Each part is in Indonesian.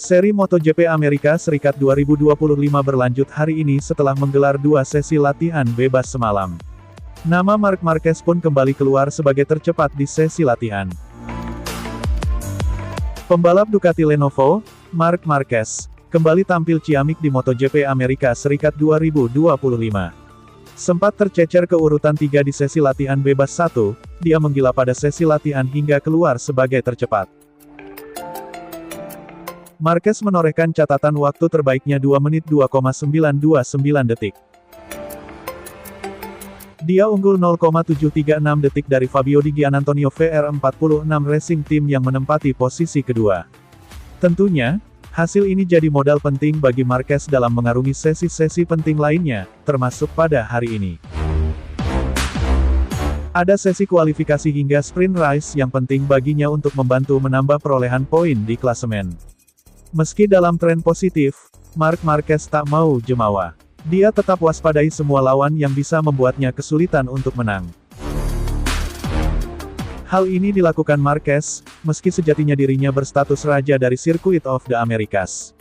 Seri MotoGP Amerika Serikat 2025 berlanjut hari ini setelah menggelar 2 sesi latihan bebas semalam. Nama Marc Marquez pun kembali keluar sebagai tercepat di sesi latihan. Pembalap Ducati Lenovo, Marc Marquez, kembali tampil ciamik di MotoGP Amerika Serikat 2025. Sempat tercecer ke urutan 3 di sesi latihan bebas 1, dia menggila pada sesi latihan hingga keluar sebagai tercepat. Marquez menorehkan catatan waktu terbaiknya 2 menit 2,929 detik. Dia unggul 0,736 detik dari Fabio Di Gianantonio VR46 Racing Team yang menempati posisi kedua. Tentunya, hasil ini jadi modal penting bagi Marquez dalam mengarungi sesi-sesi penting lainnya, termasuk pada hari ini. Ada sesi kualifikasi hingga sprint race yang penting baginya untuk membantu menambah perolehan poin di klasemen. Meski dalam tren positif, Marc Marquez tak mau jemawa. Dia tetap waspadai semua lawan yang bisa membuatnya kesulitan untuk menang. Hal ini dilakukan Marquez, meski sejatinya dirinya berstatus raja dari Circuit of the Americas.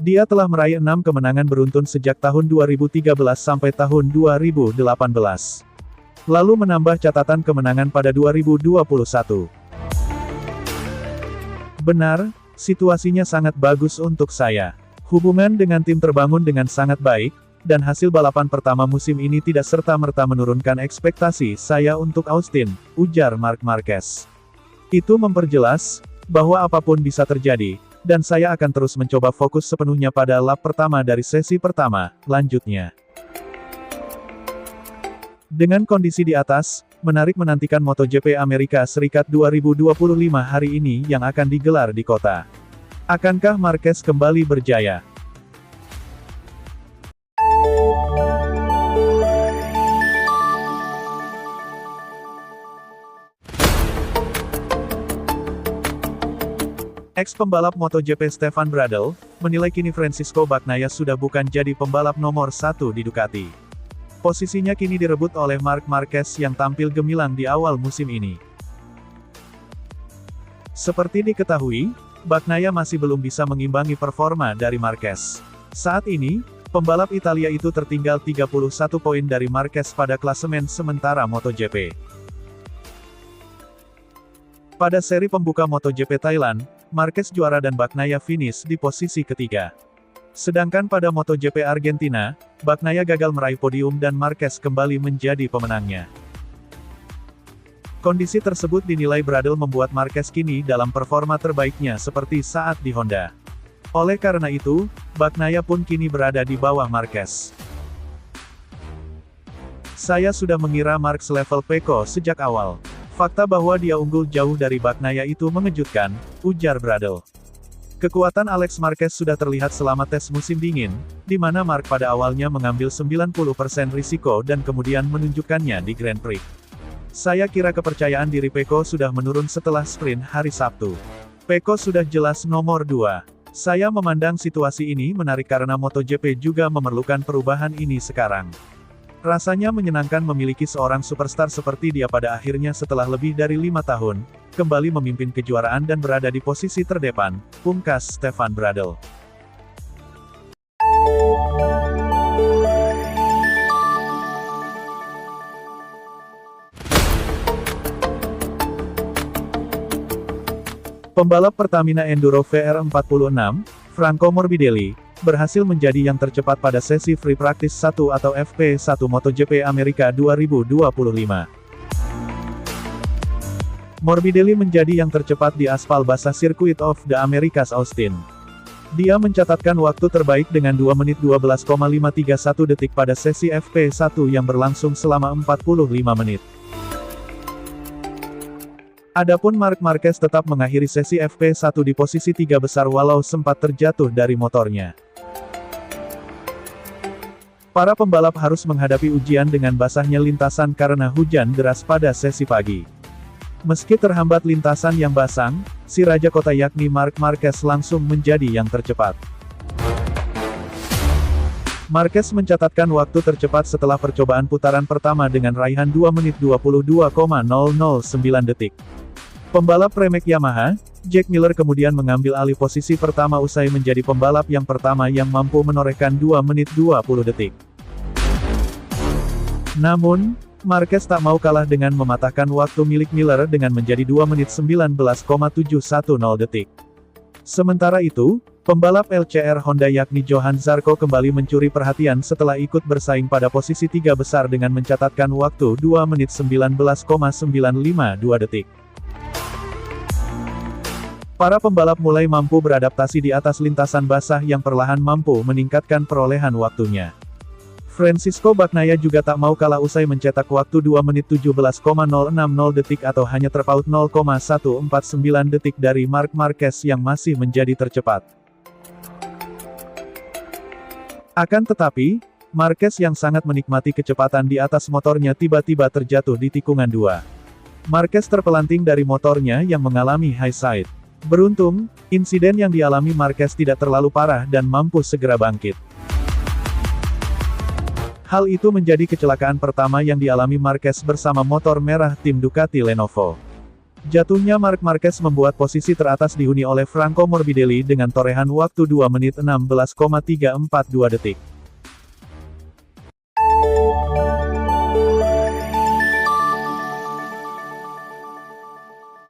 Dia telah meraih 6 kemenangan beruntun sejak tahun 2013 sampai tahun 2018. Lalu menambah catatan kemenangan pada 2021. Benar, situasinya sangat bagus untuk saya. Hubungan dengan tim terbangun dengan sangat baik, dan hasil balapan pertama musim ini tidak serta-merta menurunkan ekspektasi saya untuk Austin, ujar Marc Marquez. Itu memperjelas, bahwa apapun bisa terjadi, dan saya akan terus mencoba fokus sepenuhnya pada lap pertama dari sesi pertama, lanjutnya. Dengan kondisi di atas, menarik menantikan MotoGP Amerika Serikat 2025 hari ini yang akan digelar di kota. Akankah Marquez kembali berjaya? Ex-pembalap MotoGP Stefan Bradl, menilai kini Francisco Bagnaia sudah bukan jadi pembalap nomor 1 di Ducati. Posisinya kini direbut oleh Marc Marquez yang tampil gemilang di awal musim ini. Seperti diketahui, Bagnaia masih belum bisa mengimbangi performa dari Marquez. Saat ini, pembalap Italia itu tertinggal 31 poin dari Marquez pada klasemen sementara MotoGP. Pada seri pembuka MotoGP Thailand, Marquez juara dan Bagnaia finish di posisi ketiga. Sedangkan pada MotoGP Argentina, Bagnaia gagal meraih podium dan Marquez kembali menjadi pemenangnya. Kondisi tersebut dinilai Bradl membuat Marquez kini dalam performa terbaiknya seperti saat di Honda. Oleh karena itu, Bagnaia pun kini berada di bawah Marquez. Saya sudah mengira Marquez level Pecco sejak awal. Fakta bahwa dia unggul jauh dari Bagnaia itu mengejutkan, ujar Bradl. Kekuatan Alex Marquez sudah terlihat selama tes musim dingin, di mana Marc pada awalnya mengambil 90% risiko dan kemudian menunjukkannya di Grand Prix. Saya kira kepercayaan diri Pecco sudah menurun setelah sprint hari Sabtu. Pecco sudah jelas nomor 2. Saya memandang situasi ini menarik karena MotoGP juga memerlukan perubahan ini sekarang. Rasanya menyenangkan memiliki seorang superstar seperti dia pada akhirnya setelah lebih dari 5 tahun, kembali memimpin kejuaraan dan berada di posisi terdepan, pungkas Stefan Bradl. Pembalap Pertamina Enduro VR46, Franco Morbidelli, berhasil menjadi yang tercepat pada sesi Free Practice 1 atau FP1 MotoGP Amerika 2025. Morbidelli menjadi yang tercepat di aspal basah Circuit of the Americas Austin. Dia mencatatkan waktu terbaik dengan 2 menit 12,531 detik pada sesi FP1 yang berlangsung selama 45 menit. Adapun Marc Marquez tetap mengakhiri sesi FP1 di posisi 3 besar walau sempat terjatuh dari motornya. Para pembalap harus menghadapi ujian dengan basahnya lintasan karena hujan deras pada sesi pagi. Meski terhambat lintasan yang basang, si raja kota yakni Marc Marquez langsung menjadi yang tercepat. Marquez mencatatkan waktu tercepat setelah percobaan putaran pertama dengan raihan 2 menit 22,009 detik. Pembalap Pramac Yamaha, Jack Miller kemudian mengambil alih posisi pertama usai menjadi pembalap yang pertama yang mampu menorehkan 2 menit 20 detik. Namun, Marquez tak mau kalah dengan mematahkan waktu milik Miller dengan menjadi 2 menit 19,710 detik. Sementara itu, pembalap LCR Honda yakni Johan Zarco kembali mencuri perhatian setelah ikut bersaing pada posisi 3 besar dengan mencatatkan waktu 2 menit 19,952 detik. Para pembalap mulai mampu beradaptasi di atas lintasan basah yang perlahan mampu meningkatkan perolehan waktunya. Francisco Bagnaia juga tak mau kalah usai mencetak waktu 2 menit 17,060 detik atau hanya terpaut 0,149 detik dari Marc Marquez yang masih menjadi tercepat. Akan tetapi, Marquez yang sangat menikmati kecepatan di atas motornya tiba-tiba terjatuh di tikungan 2. Marquez terpelanting dari motornya yang mengalami high side. Beruntung, insiden yang dialami Marquez tidak terlalu parah dan mampu segera bangkit. Hal itu menjadi kecelakaan pertama yang dialami Marquez bersama motor merah tim Ducati Lenovo. Jatuhnya Marc Marquez membuat posisi teratas dihuni oleh Franco Morbidelli dengan torehan waktu 2 menit 16,342 detik.